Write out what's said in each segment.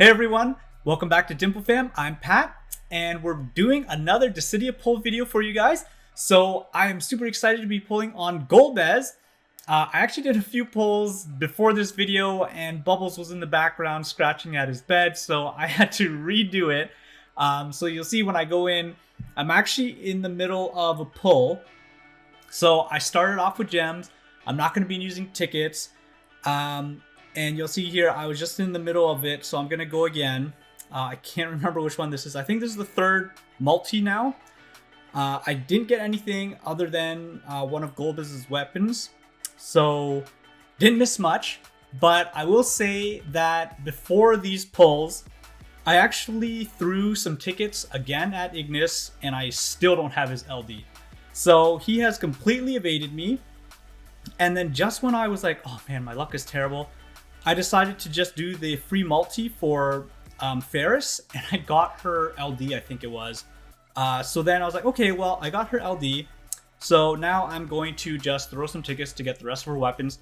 Hey everyone, welcome back to Dimple Fam. I'm Pat, and we're doing another Dissidia pull video for you guys. So I am super excited to be pulling on GOLBEZ. I actually did a few pulls before this video, and Bubbles was in the background scratching at his bed, so I had to redo it. So you'll see when I go in, I'm actually in the middle of a pull. So I started off with gems. I'm not going to be using tickets. And you'll see here, I was just in the middle of it, so I'm going to go again. I can't remember which one this is. I think this is the third multi now. I didn't get anything other than one of GOLBEZ's weapons, so didn't miss much. But I will say that before these pulls, I actually threw some tickets again at Ignis, and I still don't have his LD. So he has completely evaded me. And then just when I was like, oh man, my luck is terrible, I decided to just do the free multi for Ferris, and I got her LD, I think it was. So then I was like, okay, well, I got her LD. So now I'm going to just throw some tickets to get the rest of her weapons.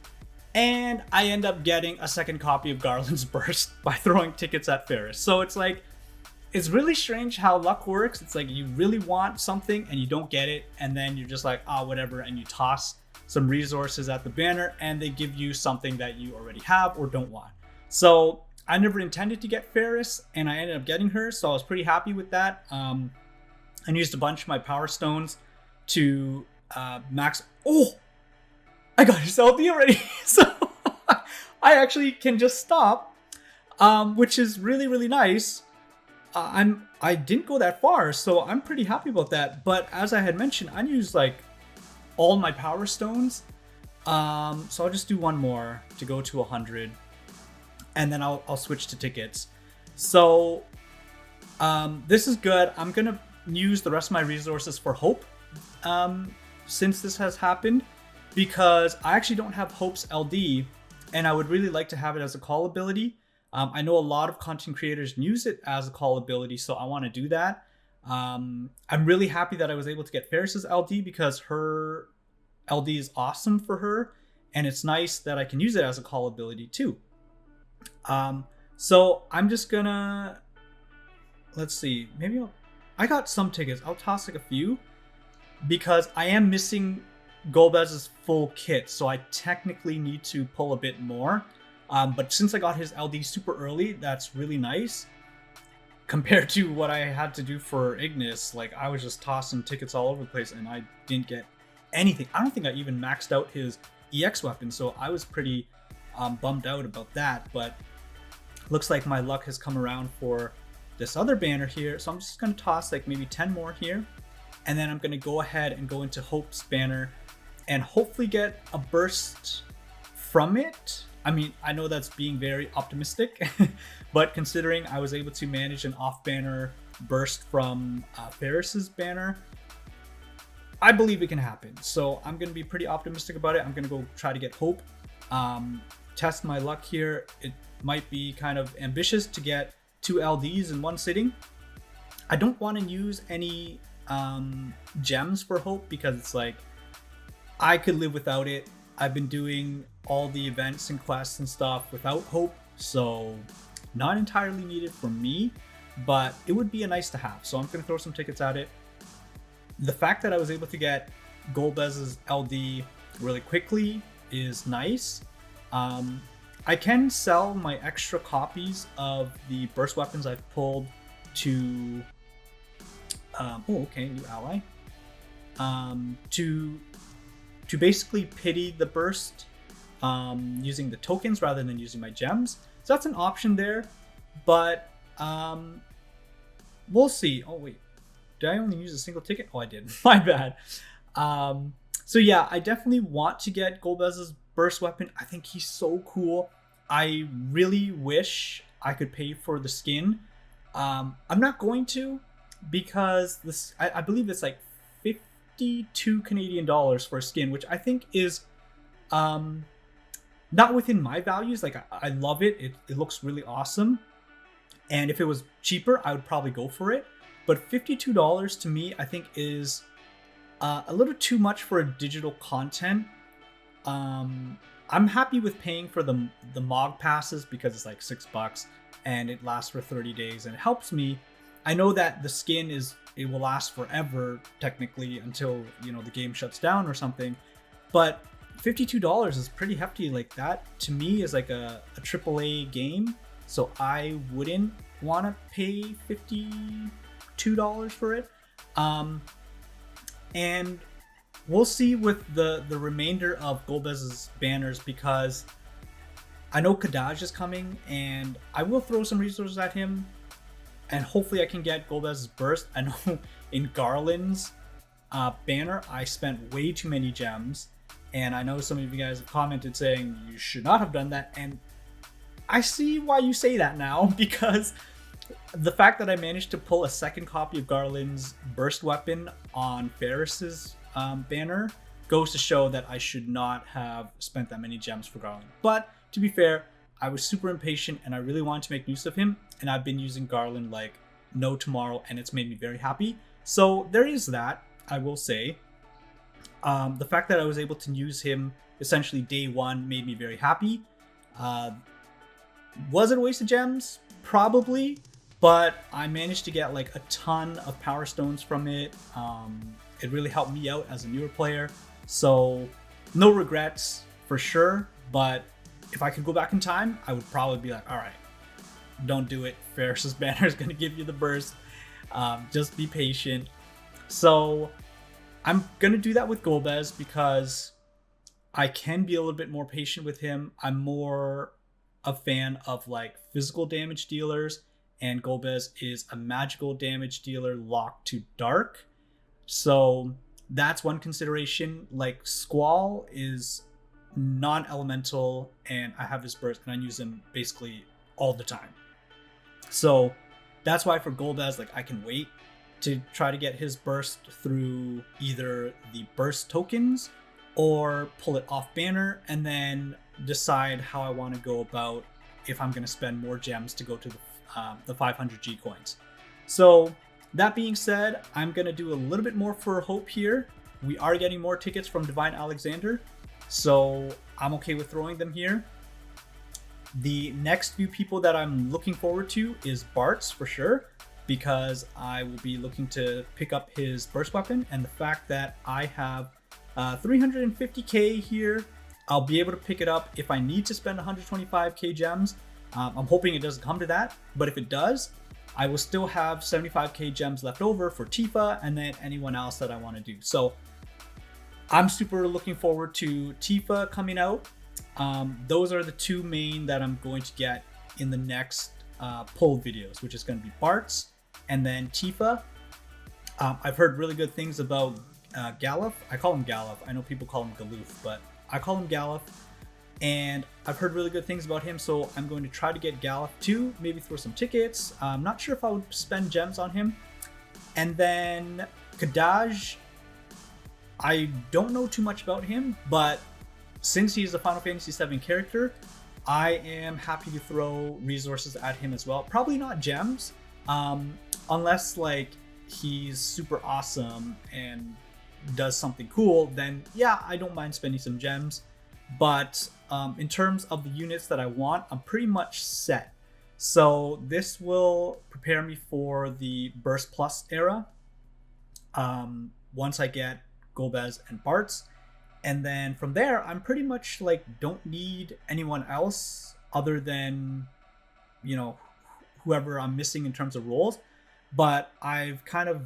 And I end up getting a second copy of Garland's Burst by throwing tickets at Ferris. So it's like, it's really strange how luck works. It's like you really want something and you don't get it. And then you're just like, oh, whatever. And you toss some resources at the banner and they give you something that you already have or don't want. So I never intended to get Ferris and I ended up getting her, so I was pretty happy with that. I used a bunch of my power stones to max. Oh, I got his LD already. So I actually can just stop, which is really nice. I didn't go that far, so I'm pretty happy about that. But as I had mentioned, I used like all my power stones, so I'll just do one more to go to 100, and then I'll switch to tickets. So this is good. I'm gonna use the rest of my resources for Hope since this has happened, because I actually don't have Hope's LD, and I would really like to have it as a call ability. I know a lot of content creators use it as a call ability, so I want to do that. I'm really happy that I was able to get Ferris's LD because her LD is awesome for her, and it's nice that I can use it as a call ability too. So I'm just gonna, let's see, maybe I got some tickets. I'll toss like a few because I am missing GOLBEZ's full kit, so I technically need to pull a bit more. But since I got his LD super early, that's really nice. Compared to what I had to do for Ignis, like I was just tossing tickets all over the place and I didn't get anything. I don't think I even maxed out his EX weapon, so I was pretty bummed out about that. But looks like my luck has come around for this other banner here, so I'm just going to toss like maybe 10 more here, and then I'm going to go ahead and go into Hope's banner and hopefully get a burst from it. I mean, I know that's being very optimistic, but considering I was able to manage an off-banner burst from Ferris's banner, I believe it can happen. So I'm going to be pretty optimistic about it. I'm going to go try to get Hope, test my luck here. It might be kind of ambitious to get 2 LDs in one sitting. I don't want to use any gems for Hope because it's like, I could live without it. I've been doing all the events and quests and stuff without Hope, so not entirely needed for me, but it would be a nice to have. So I'm going to throw some tickets at it. The fact that I was able to get GOLBEZ's LD really quickly is nice. I can sell my extra copies of the burst weapons I've pulled to new ally, to basically pity the burst using the tokens rather than using my gems. So that's an option there, but we'll see. Oh wait, did I only use a single ticket? Oh, I did. My bad. So yeah, I definitely want to get GOLBEZ's burst weapon. I think he's so cool. I really wish I could pay for the skin. I'm not going to, because this I believe it's like 52 Canadian dollars for a skin, which I think is not within my values. Like I love it. It looks really awesome, and if it was cheaper I would probably go for it, but $52 to me I think is a little too much for a digital content. I'm happy with paying for the MOG passes because it's like $6. and it lasts for 30 days and it helps me. I know that the skin it will last forever technically until, you know, the game shuts down or something, but $52 is pretty hefty. Like, that to me is like a AAA game, so I wouldn't want to pay $52 for it. And we'll see with the remainder of GOLBEZ's banners, because I know Kadaj is coming and I will throw some resources at him and hopefully I can get GOLBEZ's burst. I know in Garland's banner I spent way too many gems, and I know some of you guys have commented saying you should not have done that, and I see why you say that now, because the fact that I managed to pull a second copy of Garland's burst weapon on Ferris's banner goes to show that I should not have spent that many gems for Garland. But to be fair, I was super impatient and I really wanted to make use of him, and I've been using Garland like no tomorrow, and it's made me very happy. So there is that, I will say. The fact that I was able to use him essentially day one made me very happy. Was it a waste of gems? Probably, but I managed to get like a ton of power stones from it. It really helped me out as a newer player, so no regrets for sure. But if I could go back in time, I would probably be like, all right, don't do it. Ferris's banner is going to give you the burst. Just be patient. So I'm going to do that with GOLBEZ because I can be a little bit more patient with him. I'm more a fan of like physical damage dealers, and GOLBEZ is a magical damage dealer locked to dark. So that's one consideration. Like, Squall is non-elemental and I have his burst and I use him basically all the time. So that's why for GOLBEZ, like, I can wait to try to get his burst through either the burst tokens or pull it off banner, and then decide how I want to go about if I'm going to spend more gems to go to the 500 G coins. So that being said, I'm going to do a little bit more for Hope here. We are getting more tickets from Divine Alexander, so I'm okay with throwing them here. The next few people that I'm looking forward to is Bart's for sure, because I will be looking to pick up his burst weapon, and the fact that I have 350k here, I'll be able to pick it up if I need to spend 125k gems. I'm hoping it doesn't come to that, but if it does, I will still have 75k gems left over for Tifa and then anyone else that I want to do. So I'm super looking forward to Tifa coming out. Those are the two main that I'm going to get in the next pull videos, which is going to be Bart's and then Tifa. I've heard really good things about Galuf. I call him Galuf. I know people call him Galuf, but I call him Galuf. And I've heard really good things about him, so I'm going to try to get Galuf too, maybe throw some tickets. I'm not sure if I would spend gems on him. And then Kadaj, I don't know too much about him, but since he's a Final Fantasy VII character, I am happy to throw resources at him as well. Probably not gems, unless like he's super awesome and does something cool, then yeah, I don't mind spending some gems. But in terms of the units that I want, I'm pretty much set. So this will prepare me for the Burst Plus era once I get GOLBEZ and Bart's. And then from there, I'm pretty much like don't need anyone else other than, you know, whoever I'm missing in terms of roles. But I've kind of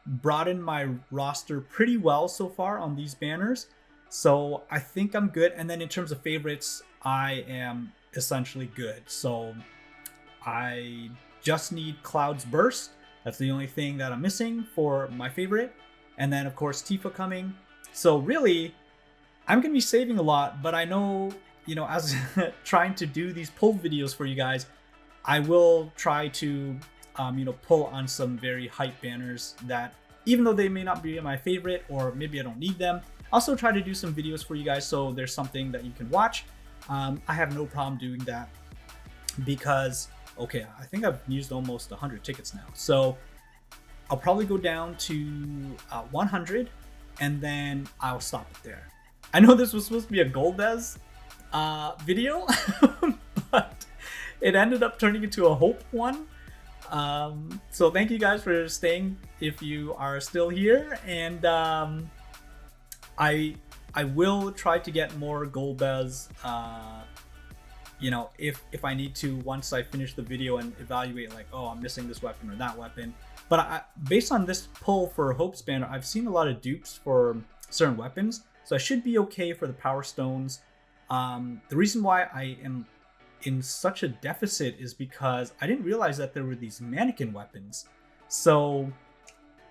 broadened my roster pretty well so far on these banners. So I think I'm good. And then in terms of favorites, I am essentially good. So I just need Cloud's Burst. That's the only thing that I'm missing for my favorite. And then of course Tifa coming. So really, I'm going to be saving a lot, but I know, you know, as trying to do these pull videos for you guys, I will try to, you know, pull on some very hype banners that, even though they may not be my favorite, or maybe I don't need them, also try to do some videos for you guys so there's something that you can watch. I have no problem doing that because, okay, I think I've used almost 100 tickets now. So I'll probably go down to 100 and then I'll stop it there. I know this was supposed to be a GOLBEZ video, but it ended up turning into a hope one. So thank you guys for staying if you are still here, and I will try to get more GOLBEZ, you know, if I need to, once I finish the video and evaluate like, oh, I'm missing this weapon or that weapon. But based on this pull for Hope Spanner, I've seen a lot of dupes for certain weapons, so I should be okay for the Power Stones. The reason why I am in such a deficit is because I didn't realize that there were these mannequin weapons. So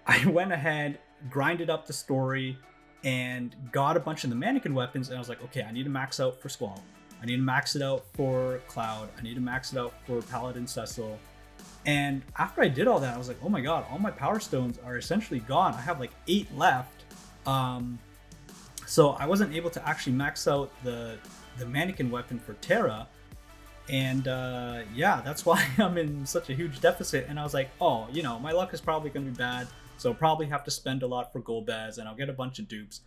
I went ahead, grinded up the story, and got a bunch of the mannequin weapons, and I was like, okay, I need to max out for Squall. I need to max it out for Cloud. I need to max it out for Paladin Cecil. And after I did all that, I was like, oh my god, all my Power Stones are essentially gone. I have like 8 left. So I wasn't able to actually max out the mannequin weapon for Terra. And yeah, that's why I'm in such a huge deficit. And I was like, oh, you know, my luck is probably going to be bad, so I'll probably have to spend a lot for GOLBEZ, and I'll get a bunch of dupes.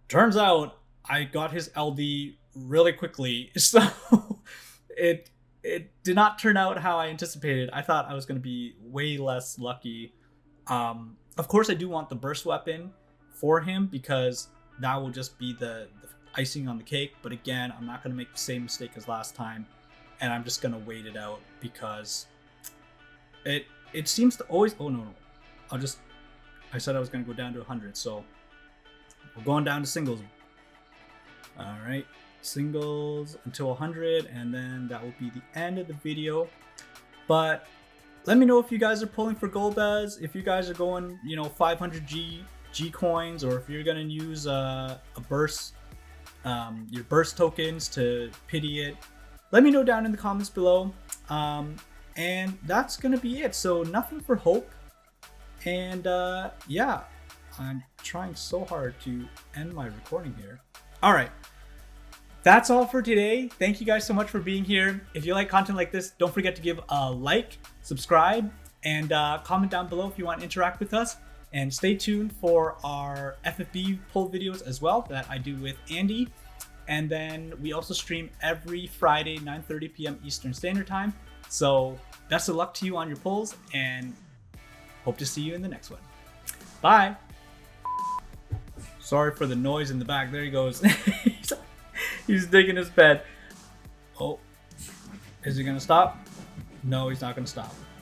Turns out I got his LD really quickly, so it did not turn out how I anticipated. I thought I was going to be way less lucky. Of course, I do want the burst weapon for him, because that will just be the icing on the cake. But again, I'm not going to make the same mistake as last time, and I'm just going to wait it out, because it seems to always... Oh, no. I said I was going to go down to 100, so we're going down to singles. All right, singles until 100, and then that will be the end of the video. But let me know if you guys are pulling for GOLBEZ, if you guys are going, you know, 500 G coins, or if you're going to use a burst, your burst tokens to pity it. Let me know down in the comments below. And that's going to be it. So nothing for Hope. And yeah, I'm trying so hard to end my recording here. All right, that's all for today. Thank you guys so much for being here. If you like content like this, don't forget to give a like, subscribe, and comment down below if you want to interact with us. And stay tuned for our FFB pull videos as well that I do with Andy. And then we also stream every Friday, 9:30 p.m. Eastern Standard Time. So best of luck to you on your pulls, and hope to see you in the next one. Bye. Sorry for the noise in the back. There he goes. He's digging his bed. Oh, is he gonna stop? No, he's not gonna stop.